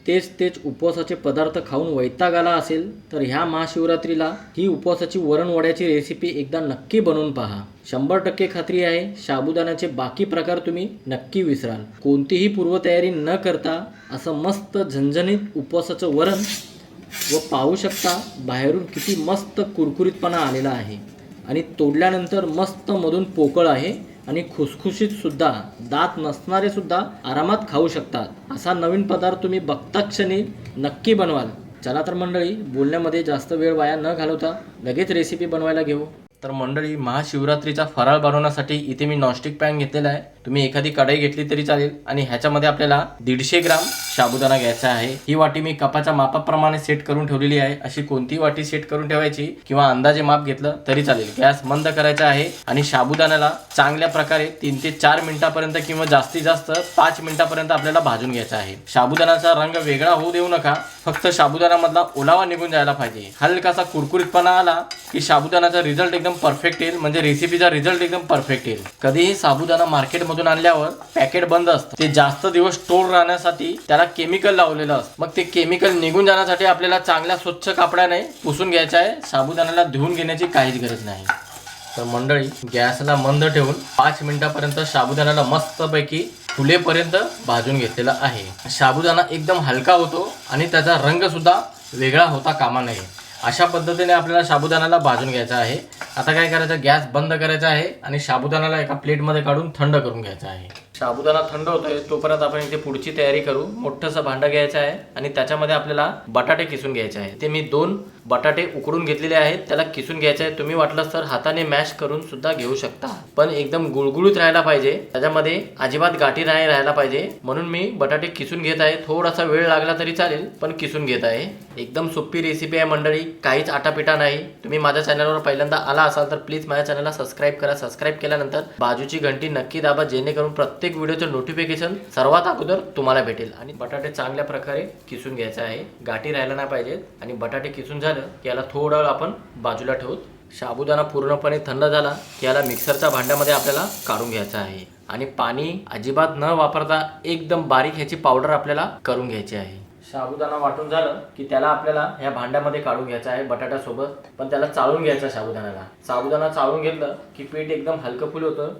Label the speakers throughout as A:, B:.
A: तेच उपवासाचे पदार्थ खाऊन वैताग आला असेल तर ह्या महाशिवरात्रीला ही उपवासाची वरणवड्याची रेसिपी एकदा नक्की बनवून पहा. 100% खात्री आहे साबुदाण्याचे बाकी प्रकार तुम्ही नक्की विसराल. कोणतीही पूर्वतयारी न करता असं मस्त झणझणीत उपवासाचं वरण व पाहू शकता बाहेरून किती मस्त कुरकुरीतपणा आलेला आहे आणि तोडल्यानंतर मस्त मधून पोकळ आहे आणि खुसखुशीत सुद्धा, दात नसणारे सुद्धा आरामात खाऊ शकतात. असा नवीन पदार्थ तुम्ही बघता क्षणी नक्की बनवाल. चला तर मंडळी, बोलण्यामध्ये जास्त वेळ वाया न घालवता लगेच रेसिपी बनवायला घेऊ. तर मंडळी, महाशिवरात्रीचा फराळ बनवण्यासाठी इथे मी नॉनस्टिक पॅन घेतलेला आहे. तुम्ही एखादी कढई घेतली तरी चालेल आणि ह्याच्यामध्ये आपल्याला 150 ग्राम साबुदाणा घ्यायचा आहे. ही वाटी मी कपाच्या मापाप्रमाणे सेट करून ठेवलेली आहे. अशी कोणती वाटी सेट करून ठेवायची किंवा अंदाजे माप घेतलं तरी चालेल. गॅस मंद करायचा आहे आणि साबुदाण्याला चांगल्या प्रकारे 3 ते 4 मिनिटापर्यंत किंवा जास्तीत जास्त 5 मिनिटापर्यंत आपल्याला भाजून घ्यायचा आहे. साबुदाण्याचा रंग वेगळा होऊ देऊ नका. फक्त साबुदाण्यामधला ओलावा निघून जायला पाहिजे. हलकासा कुरकुरीतपणा आला की साबुदाण्याचा रिझल्ट एकदम परफेक्ट येईल, म्हणजे रेसिपीचा रिझल्ट एकदम परफेक्ट येईल. कधीही साबुदाणा मार्केटमधून आणल्यावर पॅकेट बंद असतं. ते जास्त दिवस स्टोर राहण्यासाठी त्याला केमिकल लावलेलं असतं. मग ते केमिकल निघून जाण्यासाठी आपल्याला चांगल्या स्वच्छ कापडाने पुसून घ्यायचं आहे. साबुदाण्याला धुवून घेण्याची काहीच गरज नाही. तर मंडळी, गॅसला मंद ठेवून 5 मिनिटापर्यंत साबुदाण्याला मस्तपैकी फुलेपर्यंत भाजून घेतलेला आहे. साबुदाणा एकदम हलका होतो आणि त्याचा रंग सुद्धा वेगळा होता कामा नये. अशा पद्धतीने आपल्याला साबुदाण्याला भाजून घ्यायचा आहे. आता काय करायचं, गॅस बंद करायचा आहे आणि साबुदाण्याला एका प्लेटमध्ये काढून थंड करून घ्यायचा आहे. साबुदाणा थंड होतोय तोपर्यंत आपण इथे पुढची तयारी करू. मोठंसं भांडं घ्यायचं आहे आणि त्याच्यामध्ये आपल्याला बटाटे किसून घ्यायचे आहे. ते मी 2 बटाटे उकडून घेतलेले आहेत, त्याला किसून घ्यायचे आहे. तुम्ही वाटलं तर हाताने मॅश करून सुद्धा घेऊ शकता, पण एकदम गुळगुळीत राहायला पाहिजे. त्याच्यामध्ये अजिबात गाठी नाही राहायला पाहिजे, म्हणून मी बटाटे किसून घेत आहे. थोडासा वेळ लागला तरी चालेल, पण किसून घेत आहे. एकदम सोपी रेसिपी आहे मंडळी, काहीच आटापिटा नाही. तुम्ही माझ्या चॅनलवर पहिल्यांदा आला असाल तर प्लीज माझ्या चॅनलला सबस्क्राईब करा. सबस्क्राईब केल्यानंतर बाजूची घंटी नक्की दाबा, जेणेकरून प्रत्येक व्हिडिओचं नोटिफिकेशन सर्वात अगोदर तुम्हाला भेटेल. आणि बटाटे चांगल्या प्रकारे किसून घ्यायचे आहे, गाठी राहायला नाही पाहिजेत. आणि बटाटे किसून झालं की याला थोडा वेळ आपण बाजूला ठेवू. साबुदाणा पूर्णपणे थंड झाला की याला मिक्सरच्या भांड्यामध्ये आपल्याला काढून घ्यायचं आहे आणि पाणी अजिबात न वापरता एकदम बारीक ह्याची पावडर आपल्याला करून घ्यायची आहे. साबुदाणा वाटून झालं की त्याला आपल्याला ह्या भांड्यामध्ये काढून घ्यायचं आहे बटाट्यासोबत, पण त्याला चाळून घ्यायचं साबुदाण्याला. साबुदाणा चाळून घेतलं की पीठ एकदम हलकं फुल होतं.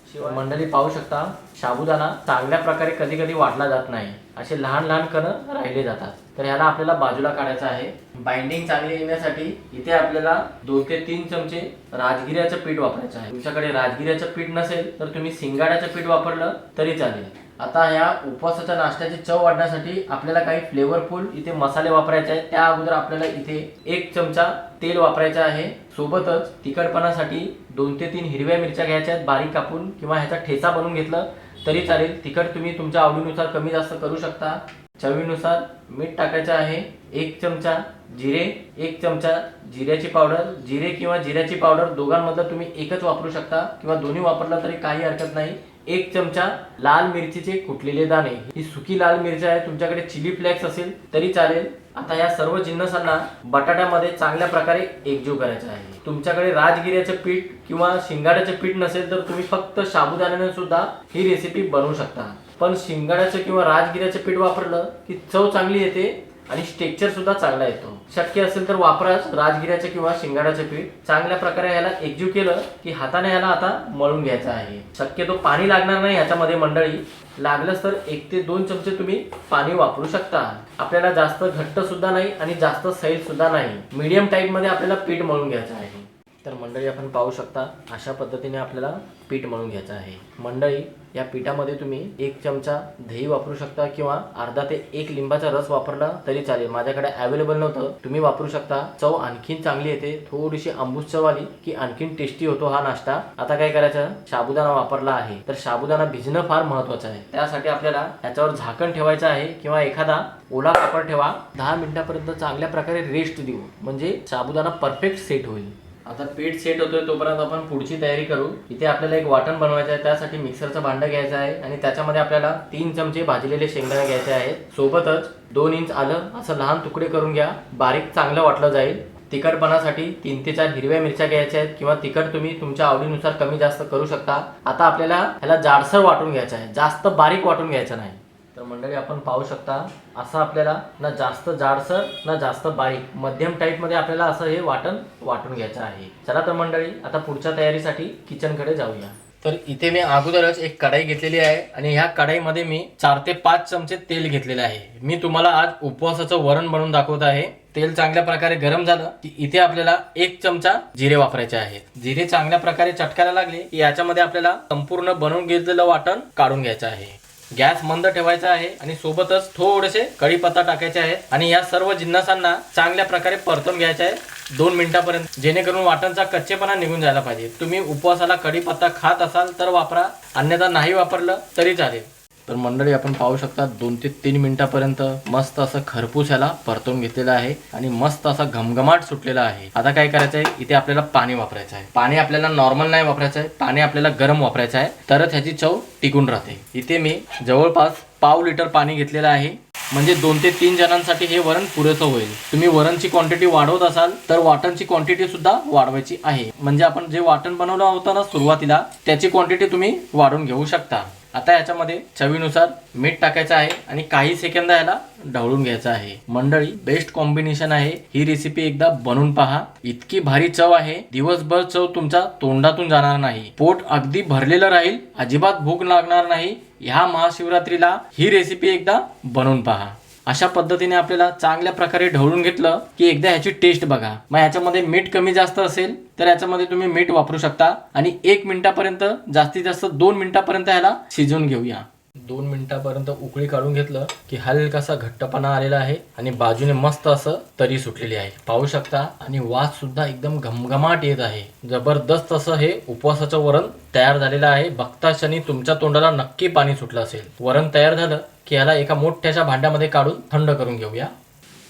A: शिवाय मंडळी पाहू शकता, साबुदाणा चांगल्या प्रकारे कधी कधी वाटला जात नाही, असे लहान लहान कण राहिले जातात. तर ह्याला आपल्याला बाजूला काढायचं आहे. बाइंडिंग चांगली येण्यासाठी इथे आपल्याला 2 ते 3 चमचे राजगिऱ्याचं पीठ वापरायचं आहे. तुमच्याकडे राजगिऱ्याचं पीठ नसेल तर तुम्ही शिंगाड्याचं पीठ वापरलं तरी चालेल. आता ह्या उपवासाच्या नाश्त्याची चव वाढण्यासाठी आपल्याला काही फ्लेवरफुल इथे मसाले वापरायचे आहेत. त्या अगोदर आपल्याला इथे 1 चमचा तेल वापरायचं आहे. सोबतच तिखटपणासाठी 2 ते 3 हिरव्या मिरच्या घ्यायच्या आहेत बारीक कापून, किंवा ह्याचा ठेचा बनवून घेतलं तरी चालेल. तिखट तुम्ही तुमच्या आवडीनुसार कमी जास्त करू शकता. चवीनुसार मीठ टाकायचं आहे. 1 चमचा जिरे, 1 चमचा जिऱ्याची पावडर. जिरे किंवा जिऱ्याची पावडर दोघांमधलं तुम्ही एकच वापरू शकता किंवा दोन्ही वापरलं तरी काही हरकत नाही. 1 चमचा लाल मिरचीचे कुटलेले दाणे. ही सुकी लाल मिरची आहे, तुमच्याकडे चिली फ्लेक्स असेल तरी चालेल. आता या सर्व जिन्नसांना बटाट्यामध्ये चांगल्या प्रकारे एकजीव करायचं आहे. तुमच्याकडे राजगिऱ्याचं पीठ किंवा शिंगाड्याचं पीठ नसेल तर तुम्ही फक्त साबुदाण्याने सुद्धा ही रेसिपी बनवू शकता. पण शिंगाड्याचं किंवा राजगिऱ्याचं पीठ वापरलं की चव चांगली येते आणि टेक्स्चर सुद्धा चांगला येतो. शक्य असेल तर वापराच राजगिऱ्याचं किंवा शिंगाड्याचं पीठ. चांगल्या प्रकारे याला एकजीव केलं की हाताने याला आता मळून घ्यायचं आहे. शक्यतो पाणी लागणार नाही ह्याच्यामध्ये मंडळी. लागलंच तर 1 ते 2 चमचे तुम्ही पाणी वापरू शकता. आपल्याला जास्त घट्ट सुद्धा नाही आणि जास्त सैल सुद्धा नाही, मीडियम टाईप मध्ये आपल्याला पीठ मळून घ्यायचं आहे. तर मंडळी आपण पाहू शकता, अशा पद्धतीने आपल्याला पीठ मळून घ्यायचं आहे. मंडळी, या पिठामध्ये तुम्ही 1 चमचा दही वापरू शकता किंवा अर्धा ते 1 लिंबाचा रस वापरला तरी चालेल. माझ्याकडे अवेलेबल नव्हतं, तुम्ही वापरू शकता. चव आणखीन चांगली येते. थोडीशी आंबूस चव आली की आणखीन टेस्टी होतो हा नाश्ता. आता काय करायचं, साबुदाणा वापरला आहे तर साबुदाणा भिजणं फार महत्वाचं आहे. त्यासाठी आपल्याला याच्यावर झाकण ठेवायचं आहे किंवा एखादा ओला कापड ठेवा. 10 मिनिटापर्यंत चांगल्या प्रकारे रेस्ट देऊ, म्हणजे साबुदाणा परफेक्ट सेट होईल. आता पीठ सेट होतोय तोपर्यंत आपण पुढची तयारी करू. इथे आपल्याला एक वाटण बनवायचं आहे. त्यासाठी मिक्सरचं भांडं घ्यायचं आहे आणि त्याच्यामध्ये आपल्याला 3 चमचे भाजलेले शेंगदाणे घ्यायचे आहेत. सोबतच 2 इंच आलं असं लहान तुकडे करून घ्या, बारीक चांगलं वाटलं जाईल. तिखटपणासाठी 3 ते 4 हिरव्या मिरच्या घ्यायच्या आहेत किंवा तिखट तुम्ही तुमच्या आवडीनुसार कमी जास्त करू शकता. आता आपल्याला ह्याला जाडसर वाटून घ्यायचं आहे, जास्त बारीक वाटून घ्यायचं नाही. तर मंडळी आपण पाहू शकता असं आपल्याला ना जास्त जाडसर ना जास्त बारीक मध्यम टाईपमध्ये आपल्याला असं हे वाटण वाटून घ्यायचं आहे। चला तर मंडळी आता पुढच्या तयारीसाठी किचनकडे जाऊया। तर इथे मी अगोदरच एक कढाई घेतलेली आहे आणि ह्या कढाईमध्ये मी 4 ते 5 चमचे तेल घेतलेले आहे। मी तुम्हाला आज उपवासाचं वरण बनवून दाखवत आहे। तेल चांगल्या प्रकारे गरम झालं की इथे आपल्याला 1 चमचा जिरे वापरायचे आहेत। जिरे चांगल्या प्रकारे चटकायला लागले की याच्यामध्ये आपल्याला संपूर्ण बनवून घेतलेलं वाटण काढून घ्यायचं आहे। गॅस मंद ठेवायचा आहे आणि सोबतच थोडेसे कढीपत्ता टाकायचे आहेत आणि या सर्व जिन्नसांना चांगल्या प्रकारे परतून घ्यायचे आहे 2 मिनिटांपर्यंत, जेणेकरून वाटणचा कच्चेपणा निघून जायला पाहिजे। तुम्ही उपवासाला कढीपत्ता खात असाल तर वापरा, अन्यथा नाही वापरलं तरी चालेल। तर मंडळी आपण पाहू शकता 2 ते 3 मिनिटांपर्यंत मस्त असं खरपूस याला परतून घेतलेलं आहे आणि मस्त असा घमघमाट सुटलेला आहे। आता काय करायचं आहे, इथे आपल्याला पाणी वापरायचं आहे। पाणी आपल्याला नॉर्मल नाही वापरायचं आहे, पाणी आपल्याला गरम वापरायचं आहे, तरच ह्याची चव टिकून राहते। इथे मी जवळपास पाव लिटर पाणी घेतलेलं आहे, म्हणजे 2 ते 3 जणांसाठी हे वरण पुरेसं होईल। तुम्ही वरणची क्वांटिटी वाढवत असाल तर वाटणची क्वांटिटी सुद्धा वाढवायची आहे, म्हणजे आपण जे वाटण बनवलं होतं ना सुरुवातीला त्याची क्वांटिटी तुम्ही वाढवून घेऊ शकता। आता याच्यामध्ये चवीनुसार मीठ टाकायचं आहे आणि काही सेकंद याला ढवळून घ्यायचं आहे। मंडळी बेस्ट कॉम्बिनेशन आहे, ही रेसिपी एकदा बनवून पहा, इतकी भारी चव आहे, दिवसभर चव तुमच्या तोंडातून जाणार नाही, पोट अगदी भरलेलं राहील, अजिबात भूक लागणार नाही। ह्या महाशिवरात्रीला ही रेसिपी एकदा बनवून पहा। अशा पद्धतीने आपल्याला चांगल्या प्रकारे ढवळून घेतलं की एकदा ह्याची टेस्ट बघा। मग ह्याच्यामध्ये मीठ कमी जास्त असेल तर याच्यामध्ये तुम्ही मीठ वापरू शकता आणि 1 मिनिटापर्यंत जास्तीत जास्त 2 मिनिटापर्यंत ह्याला शिजवून घेऊया। 2 मिनिटापर्यंत उकळी काढून घेतलं की हलकासा घट्टपणा आलेला आहे आणि बाजूने मस्त असं तरी सुटलेली आहे, पाहू शकता, आणि वास सुद्धा एकदम घमघमाट येत आहे। जबरदस्त असं हे उपवासाचं वरण तयार झालेलं आहे। बघता क्षणी तुमच्या तोंडाला नक्की पाणी सुटलं असेल। वरण तयार झालं की याला एका मोठ्याशा भांड्यामध्ये काढून थंड करून घेऊया।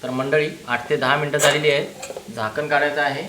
A: तर मंडळी 8 ते 10 मिनिटं झालेली आहेत, झाकण काढायचं आहे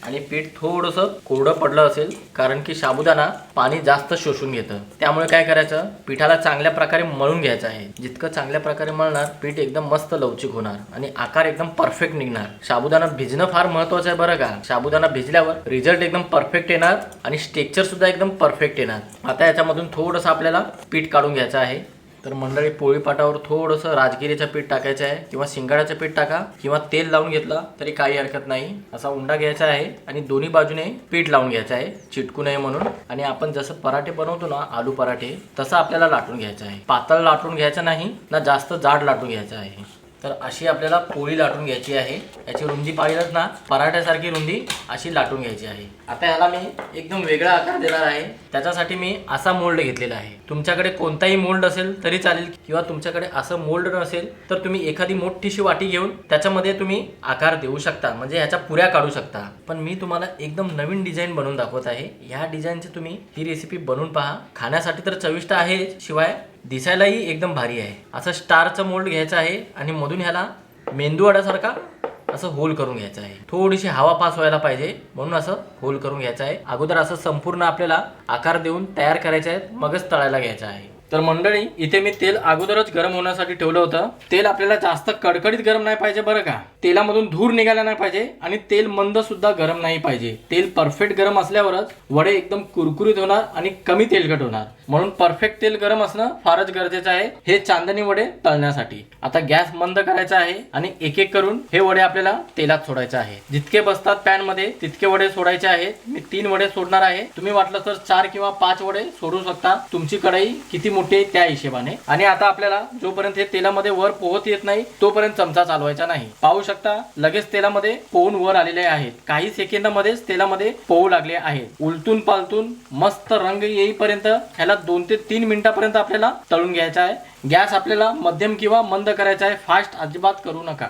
A: आणि पीठ थोडंसं कोरडं पडलं असेल कारण की साबुदाणा पाणी जास्त शोषून घेतं, त्यामुळे काय करायचं, पिठाला चांगल्या प्रकारे मळून घ्यायचं आहे। जितकं चांगल्या प्रकारे मळणार पीठ एकदम मस्त लवचिक होणार आणि आकार एकदम परफेक्ट निघणार। साबुदाणा भिजणं फार महत्त्वाचं आहे बरं का, साबुदाणा भिजल्यावर रिझल्ट एकदम परफेक्ट येणार आणि टेक्स्चर सुद्धा एकदम परफेक्ट येणार। आता याच्यामधून थोडंसं आपल्याला पीठ काढून घ्यायचं आहे। तर मंडळी पोळीपाटावर थोडंसं राजगिरीचं पीठ टाकायचं आहे किंवा शिंगाड्याचं पीठ टाका किंवा तेल लावून घेतलं तरी काही हरकत नाही। असा उंडा घ्यायचा आहे आणि दोन्ही बाजूने पीठ लावून घ्यायचं आहे चिटकू नये म्हणून, आणि आपण जसं पराठे बनवतो ना आलू पराठे तसं आपल्याला लाटून घ्यायचं आहे। पातळ लाटून घ्यायचं नाही ना जास्त जाड लाटून घ्यायचं आहे। तर अशी आपल्याला पोळी लाटून घ्यायची आहे, याची रुंदी पाहिलंच ना, पराठ्यासारखी रुंदी अशी लाटून घ्यायची आहे। आता ह्याला मी एकदम वेगळा आकार देणार आहे, त्याच्यासाठी मी असा मोल्ड घेतलेला आहे। तुमच्याकडे कोणताही मोल्ड असेल तरी चालेल किंवा तुमच्याकडे असं मोल्ड नसेल तर तुम्ही एखादी मोठीशी वाटी घेऊन त्याच्यामध्ये तुम्ही आकार देऊ शकता, म्हणजे ह्याच्या पुऱ्या काढू शकता। पण मी तुम्हाला एकदम नवीन डिझाईन बनवून दाखवत आहे। ह्या डिझाईनची तुम्ही ही रेसिपी बनवून पहा, खाण्यासाठी तर चविष्ट आहे, शिवाय दिसायलाही एकदम भारी आहे। असं स्टारचं मोल्ड घ्यायचं आहे आणि मधून ह्याला मेंदू वड्यासारखा असं होल करून घ्यायचं आहे। थोडीशी हवा पास व्हायला पाहिजे म्हणून असं होल करून घ्यायचं आहे। अगोदर असं संपूर्ण आपल्याला आकार देऊन तयार करायचे आहेत, मगच तळायला घ्यायचं आहे। तर मंडळी इथे मी तेल अगोदरच गरम होण्यासाठी ठेवलं होतं। तेल आपल्याला जास्त कडकडीत गरम नाही पाहिजे बरं का, तेलामधून धूर निघायला नाही पाहिजे आणि तेल मंद सुद्धा गरम नाही पाहिजे। तेल परफेक्ट गरम असल्यावरच वडे एकदम कुरकुरीत होणार आणि कमी तेलकट होणार, म्हणून परफेक्ट तेल गरम असणं फारच गरजेचं आहे हे चांदणी वडे तळण्यासाठी। आता गॅस मंद करायचा आहे आणि एक एक करून हे वडे आपल्याला तेलात सोडायचे आहे। जितके बसतात पॅन मध्ये तितके वडे सोडायचे आहेत। मी 3 वडे सोडणार आहे, तुम्ही वाटलं तर 4 किंवा 5 वडे सोडू शकता, तुमची कढई किती मोठी त्या हिशोबाने। आणि आता आपल्याला जोपर्यंत हे तेलामध्ये वर पोहत येत नाही तोपर्यंत चमचा चालवायचा नाही। पाहू शकता लगेच तेलामध्ये पोहून वर आलेले आहेत, काही सेकंदामध्येच तेलामध्ये पोहू लागले आहेत। उलटून पालटून मस्त रंग येईपर्यंत ह्याला 2 ते 3 मिनिटापर्यंत आपल्याला तळून घ्यायचा आहे। गॅस आपल्याला मध्यम किंवा मंद करायचा आहे, फास्ट अजिबात करू नका।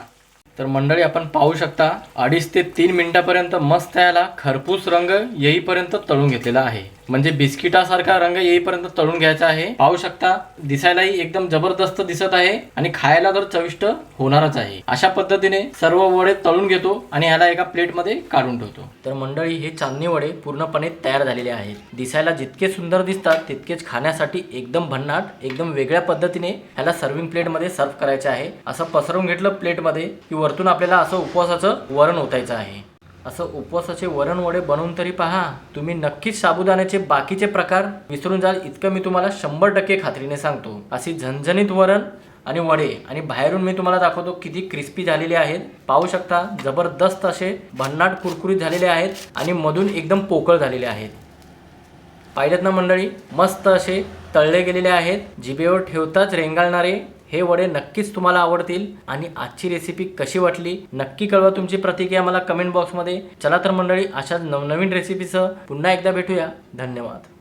A: तर मंडळी आपण पाहू शकता 2.5 ते 3 मिनिटापर्यंत मस्त याला खरपूस रंग येईपर्यंत तळून घेतलेला आहे, म्हणजे बिस्किटासारखा रंग येईपर्यंत तळून घ्यायचा आहे। पाहू शकता दिसायलाही एकदम जबरदस्त दिसत आहे आणि खायला तर चविष्ट होणारच आहे। अशा पद्धतीने सर्व वडे तळून घेतो आणि ह्याला एका प्लेटमध्ये काढून ठेवतो। तर मंडळी हे चांदणी वडे पूर्णपणे तयार झालेले आहेत। दिसायला जितके सुंदर दिसतात तितकेच खाण्यासाठी एकदम भन्नाट, एकदम वेगळ्या पद्धतीने ह्याला सर्विंग प्लेटमध्ये सर्व करायचे आहे। असं पसरवून घेतलं प्लेटमध्ये की वरतून आपल्याला असं उपवासाचं वरण ओतायचं आहे। असं उपवासाचे वरण वडे बनवून तरी पहा. तुम्ही नक्कीच साबुदाण्याचे बाकीचे प्रकार विसरून जाल इतकं मी तुम्हाला 100% खात्रीने सांगतो. अशी झणझणीत वरण आणि वडे आणि बाहेरून मी तुम्हाला दाखवतो किती क्रिस्पी झालेले आहेत. पाहू शकता जबरदस्त असे भन्नाट कुरकुरीत झालेले आहेत आणि मधून एकदम पोकळ झालेले आहेत. पाहिलेत ना मंडळी, मस्त असे तळले गेलेले आहेत. जिभेवर ठेवताच रेंगाळणारे हे वडे नक्कीच तुम्हाला आवडतील. आणि आजची रेसिपी कशी वाटली नक्की कळवा तुमची प्रतिक्रिया मला कमेंट बॉक्समध्ये. चला तर मंडळी, अशाच नवनवीन रेसिपीसह पुन्हा एकदा भेटूया. धन्यवाद.